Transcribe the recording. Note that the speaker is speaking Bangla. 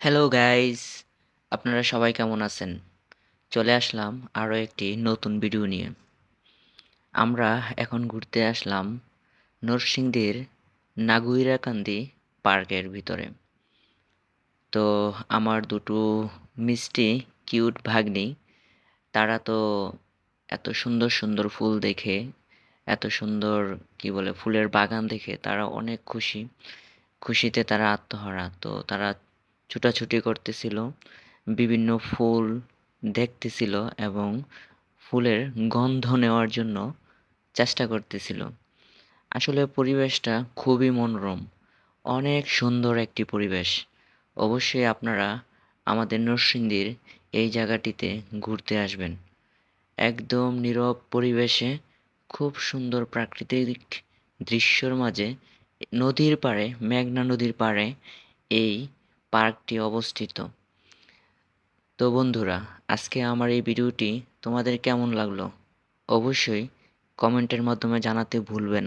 হ্যালো গাইস, আপনারা সবাই কেমন আছেন? চলে আসলাম আরও একটি নতুন ভিডিও নিয়ে। আমরা এখন ঘুরতে আসলাম নরসিংদীর নাগুইরাকান্দি পার্কের ভিতরে। তো আমার দুটো মিষ্টি কিউট ভাগ্নি, তারা তো এত সুন্দর সুন্দর ফুল দেখে, এত সুন্দর ফুলের বাগান দেখে তারা অনেক খুশি। খুশিতে তারা আত্মহারা। তো তারা ছুটাছুটি করতেছিল, বিভিন্ন ফুল দেখতেছিল এবং ফুলের গন্ধ নেওয়ার জন্য চেষ্টা করতেছিল। আসলে পরিবেশটা খুবই মনোরম। অনেক সুন্দর একটি পরিবেশ। অবশ্যই আপনারা আমাদের নরসিংদীর এই জায়গাটিতে ঘুরতে আসবেন। একদম নীরব পরিবেশে খুব সুন্দর প্রাকৃতিক দৃশ্যর মাঝে নদীর পাড়ে, মেঘনা নদীর পাড়ে এই পার্কটি অবস্থিত। তো বন্ধুরা, আজকে আমার এই ভিডিওটি তোমাদের কেমন লাগলো? অবশ্যই কমেন্টের মাধ্যমে জানাতে ভুলবে না।